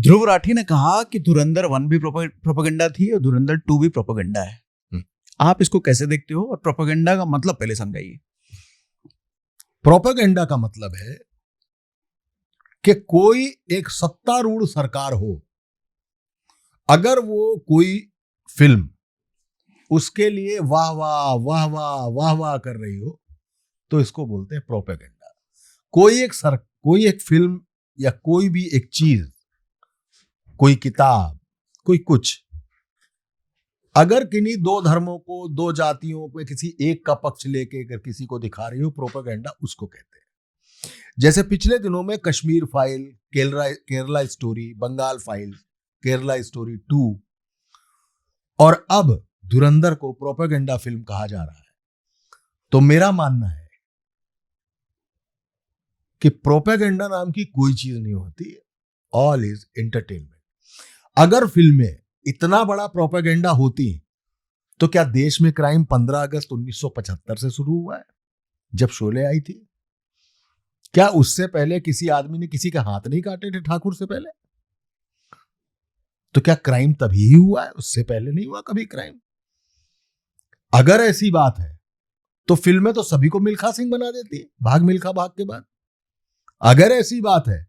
ध्रुव राठी ने कहा कि धुरंधर 1 भी प्रोपेगेंडा थी और धुरंधर 2 भी प्रोपेगेंडा है। आप इसको कैसे देखते हो और प्रोपेगेंडा का मतलब पहले समझाइए। प्रोपेगेंडा का मतलब है कि कोई एक सत्तारूढ़ सरकार हो, अगर वो कोई फिल्म उसके लिए वाह वाह वाह वाह वाह वाह कर रही हो तो इसको बोलते हैं प्रोपेगेंडा। कोई एक फिल्म या कोई भी एक चीज, कोई किताब, कोई कुछ, अगर किन्हीं दो धर्मों को, दो जातियों पे किसी एक का पक्ष लेके अगर किसी को दिखा रही हो, प्रोपेगेंडा उसको कहते हैं। जैसे पिछले दिनों में Kashmir file, Kerala story, Bengal file, Kerala story 2 और अब धुरंधर को प्रोपेगेंडा फिल्म कहा जा रहा है। तो मेरा मानना है कि प्रोपेगेंडा नाम की कोई चीज नहीं होती, ऑल इज एंटरटेनमेंट। अगर फिल्में इतना बड़ा प्रोपेगेंडा होती तो क्या देश में क्राइम 15 अगस्त 1975 से शुरू हुआ है जब शोले आई थी? क्या उससे पहले किसी आदमी ने किसी के हाथ नहीं काटे थे ठाकुर से पहले? तो क्या क्राइम तभी ही हुआ है, उससे पहले नहीं हुआ कभी क्राइम? अगर ऐसी बात है तो फिल्में तो सभी को मिल्खा सिंह बना देती है, भाग मिल्खा भाग के बाद। अगर ऐसी बात है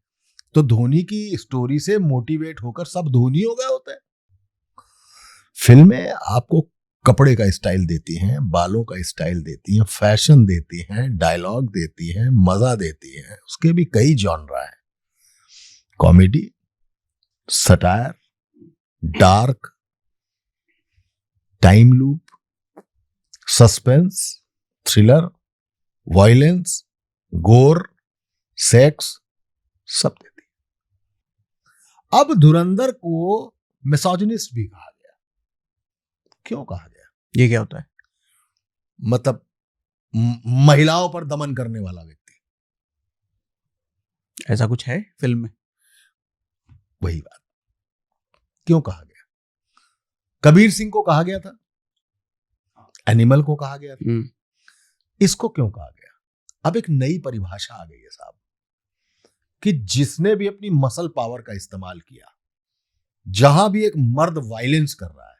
तो धोनी की स्टोरी से मोटिवेट होकर सब धोनी हो गए होते हैं। फिल्में आपको कपड़े का स्टाइल देती हैं, बालों का स्टाइल देती हैं, फैशन देती हैं, डायलॉग देती हैं, मजा देती हैं। उसके भी कई जॉनरा हैं, comedy, satire, dark, time loop, suspense, thriller, violence, गोर, सेक्स, सब देती है। अब धुरंधर को मिसोजिनिस्ट भी कहा गया। क्यों कहा गया? ये क्या होता है? मतलब महिलाओं पर दमन करने वाला व्यक्ति, ऐसा कुछ है फिल्म में? वही बात। क्यों कहा गया? कबीर सिंह को कहा गया था, एनिमल को कहा गया था, इसको क्यों कहा गया? अब एक नई परिभाषा आ गई है साहब, कि जिसने भी अपनी मसल पावर का इस्तेमाल किया, जहां भी एक मर्द वायलेंस कर रहा है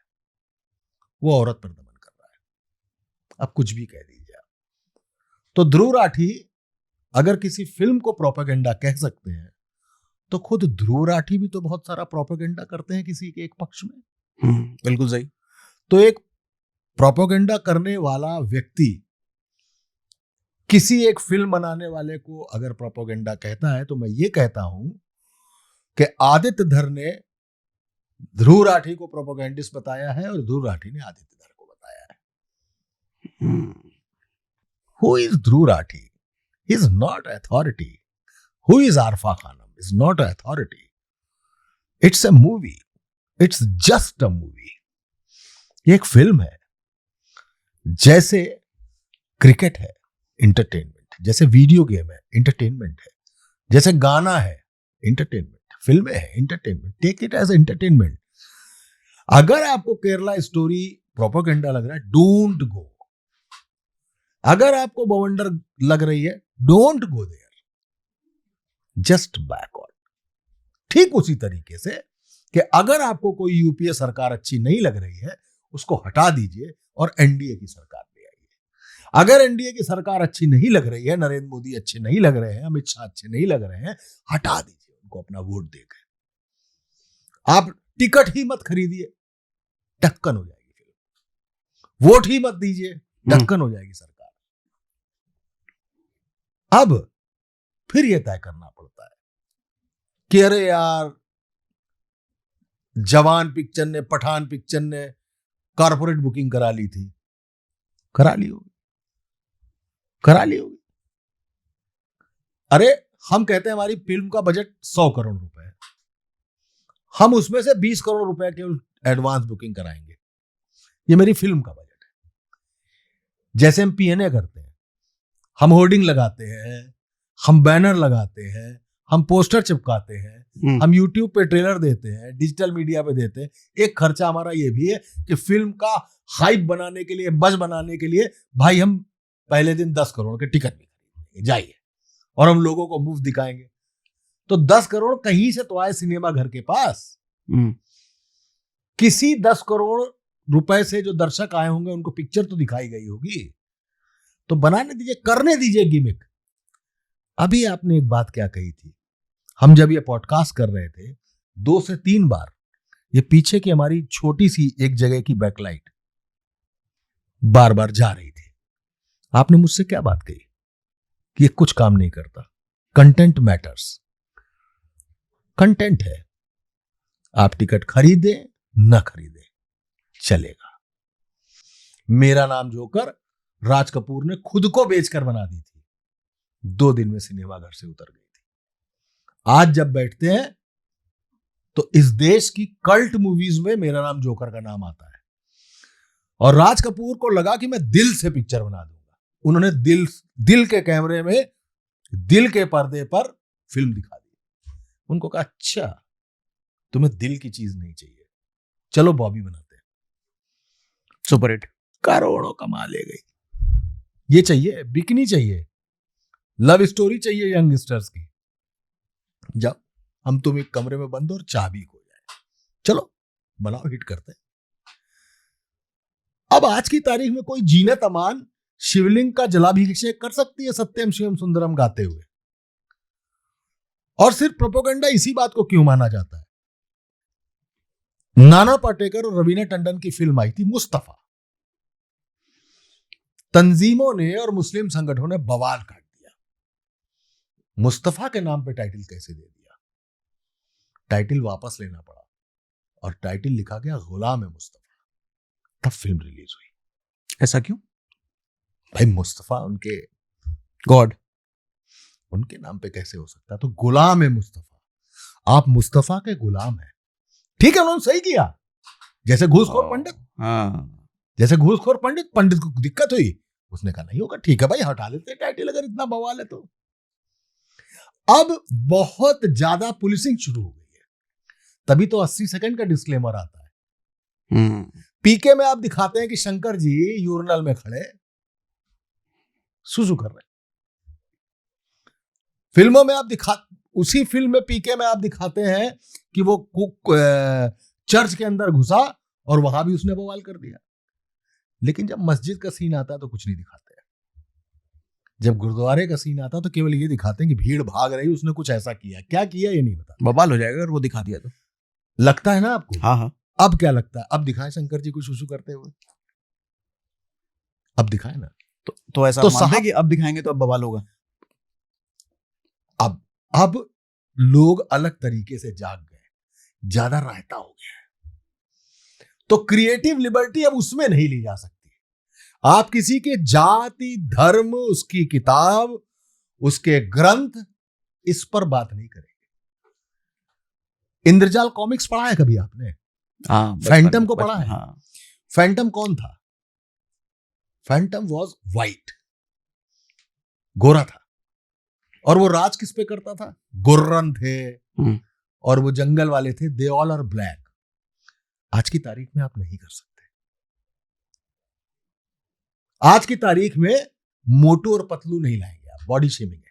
वो औरत पर दमन कर रहा है। अब कुछ भी कह दीजिए आप। तो ध्रुव राठी अगर किसी फिल्म को प्रोपेगेंडा कह सकते हैं तो खुद ध्रुव राठी भी तो बहुत सारा प्रोपेगेंडा करते हैं किसी के एक पक्ष में। बिल्कुल सही। तो एक प्रोपेगेंडा करने वाला व्यक्ति किसी एक फिल्म बनाने वाले को अगर प्रोपेगेंडा कहता है तो मैं ये कहता हूं कि आदित्य धर ने ध्रुव राठी को प्रोपेगेंडिस्ट बताया है और ध्रुव राठी ने आदित्य धर को बताया है। Who is Dhruv Rathee? He is not authority. Who is Arfa Khanam? Is not authority. It's a movie, it's just a movie. ये एक फिल्म है। जैसे क्रिकेट है एंटरटेनमेंट, जैसे वीडियो गेम है एंटरटेनमेंट है, जैसे गाना है एंटरटेनमेंट, फिल्में है entertainment. Take it as entertainment. अगर आपको केरला स्टोरी प्रोपेगेंडा लग रहा है, डोंट गो। अगर आपको बवंडर लग रही है, don't go there, just backward. ठीक उसी तरीके से कि अगर आपको कोई यूपीए सरकार अच्छी नहीं लग रही है, उसको हटा दीजिए और एनडीए की सरकार ले आइए। अगर एनडीए की सरकार अच्छी नहीं लग रही है, नरेंद्र मोदी अच्छे नहीं लग रहे हैं, अमित शाह अच्छे नहीं लग रहे हैं, हटा दीजिए उनको, अपना वोट देकर। आप टिकट ही मत खरीदिए, ढक्कन हो जाएगी फिल्म। वोट ही मत दीजिए, ढक्कन हो जाएगी सरकार। अब फिर यह तय करना पड़ता है कि अरे यार, जवान पिक्चर ने, पठान पिक्चर ने कॉर्पोरेट बुकिंग करा ली थी। करा ली होगी, करा ली होगी। अरे हम कहते हैं हमारी फिल्म का बजट 100 करोड़ रुपए है, हम उसमें से 20 करोड़ रुपए केवल एडवांस बुकिंग कराएंगे, ये मेरी फिल्म का बजट है। जैसे हम पीएनए करते हैं, हम होर्डिंग लगाते हैं, हम बैनर लगाते हैं, हम पोस्टर चिपकाते हैं, हम यूट्यूब पे ट्रेलर देते हैं, डिजिटल मीडिया पे देते हैं। एक खर्चा हमारा ये भी है कि फिल्म का हाइप बनाने के लिए, बज बनाने के लिए, भाई हम पहले दिन 10 करोड़ के टिकट भी खरीदेंगे, जाइए, और हम लोगों को मुफ्त दिखाएंगे। तो 10 करोड़ कहीं से तो आए सिनेमा घर के पास। किसी 10 करोड़ रुपए से जो दर्शक आए होंगे उनको पिक्चर तो दिखाई गई होगी, तो बनाने दीजिए, करने दीजिए गिमिक। अभी आपने एक बात क्या कही थी, हम जब ये पॉडकास्ट कर रहे थे 2 से 3 बार ये पीछे की हमारी छोटी सी एक जगह की बैकलाइट बार बार जा रही थी। आपने मुझसे क्या बात कही कि ये कुछ काम नहीं करता, कंटेंट मैटर्स। कंटेंट है, आप टिकट खरीदे न खरीदे चलेगा। मेरा नाम जोकर राज कपूर ने खुद को बेचकर बना दी थी, 2 दिन में सिनेमा घर से उतर गई थी। आज जब बैठते हैं तो इस देश की कल्ट मूवीज में मेरा नाम जोकर का नाम आता है, और राज कपूर को लगा कि मैं दिल से पिक्चर बना दूंगा। उन्होंने दिल के कैमरे में, दिल के पर्दे पर फिल्म दिखा दी। उनको कहा अच्छा तुम्हें दिल की चीज नहीं चाहिए, चलो बॉबी बनाते हैं। सुपर हिट, करोड़ों कमा ले गई। ये चाहिए, बिकनी चाहिए, लव स्टोरी चाहिए यंगस्टर्स की। जब हम तुम एक कमरे में बंद और चाबी खो जाए, चलो बनाओ, हिट करते हैं। अब आज की तारीख में कोई जीनत अमान शिवलिंग का जलाभिषेक कर सकती है सत्यम शिवम सुंदरम गाते हुए? और सिर्फ प्रोपेगेंडा इसी बात को क्यों माना जाता है? नाना पाटेकर और रवीना टंडन की फिल्म आई थी मुस्तफा, तंजीमों ने और मुस्लिम संगठनों ने बवाल काट दिया। मुस्तफा के नाम पे टाइटल कैसे दे दिया? टाइटल वापस लेना पड़ा और टाइटल लिखा गया गुलाम है मुस्तफा। तब फिल्म रिलीज हुई। ऐसा क्यों? भाई मुस्तफा उनके गॉड, उनके नाम पे कैसे हो सकता है? तो गुलाम है मुस्तफा, आप मुस्तफा के गुलाम हैं। ठीक है, उन्होंने सही किया। जैसे घूसखोर पंडित, जैसे घूसखोर पंडित को दिक्कत हुई, उसने कहा नहीं होगा, ठीक है भाई हटा लेते टाइटल अगर इतना बवाल है तो। अब बहुत ज्यादा पुलिसिंग शुरू हो गई है, तभी तो 80 सेकंड का डिस्क्लेमर आता है। पीके में आप दिखाते हैं कि शंकर जी यूरिनल में खड़े सुसु कर रहे हैं। फिल्मों में आप उसी फिल्म में पीके में आप दिखाते हैं कि वो चर्च के अंदर घुसा और वहां भी उसने बवाल कर दिया। लेकिन जब मस्जिद का सीन आता है तो कुछ नहीं दिखाते हैं। जब गुरुद्वारे का सीन आता है तो केवल ये दिखाते हैं कि भीड़ भाग रही, उसने कुछ ऐसा किया। क्या किया ये नहीं बता। बवाल हो जाएगा अगर वो दिखा दिया तो। लगता है ना आपको? हाँ हाँ। अब क्या लगता है? अब दिखाएं शंकर जी को शुशु करते हुए, अब दिखाएं ना। तो ऐसा तो मानते हैं कि अब दिखाएंगे तो अब बवाल होगा। अब लोग अलग तरीके से जाग गए, ज्यादा रायता हो गया है, तो क्रिएटिव लिबर्टी अब उसमें नहीं ली जा सकती। आप किसी के जाति, धर्म, उसकी किताब, उसके ग्रंथ, इस पर बात नहीं करेंगे। इंद्रजाल कॉमिक्स पढ़ा है कभी आपने? हाँ, फैंटम को पढ़ा है? हाँ। फैंटम कौन था? फैंटम वॉज वाइट, गोरा था, और वो राज किस पे करता था? गुर्रन थे और वो जंगल वाले थे, दे ऑल आर ब्लैक। आज की तारीख में आप नहीं कर सकते। आज की तारीख में मोटू और पतलू नहीं लाएंगे आप, बॉडी शेमिंग है।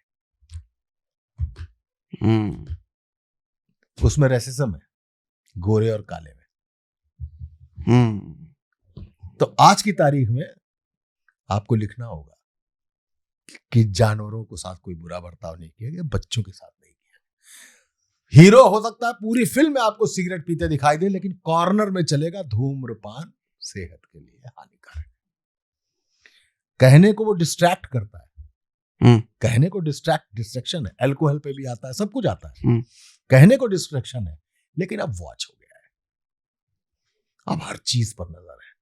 उसमें रेसिज्म है, गोरे और काले में। तो आज की तारीख में आपको लिखना होगा कि जानवरों के साथ कोई बुरा बर्ताव नहीं किया गया, बच्चों के साथ नहीं किया। हीरो हो सकता है पूरी फिल्म में आपको सिगरेट पीते दिखाई दे, लेकिन कॉर्नर में चलेगा धूम्रपान सेहत के लिए हानिकारक। कहने को वो डिस्ट्रैक्ट करता है, कहने को डिस्ट्रैक्शन है, अल्कोहल पे भी आता है, सब कुछ आता है। कहने को डिस्ट्रैक्शन है, लेकिन अब वॉच हो गया है, अब हर चीज पर नजर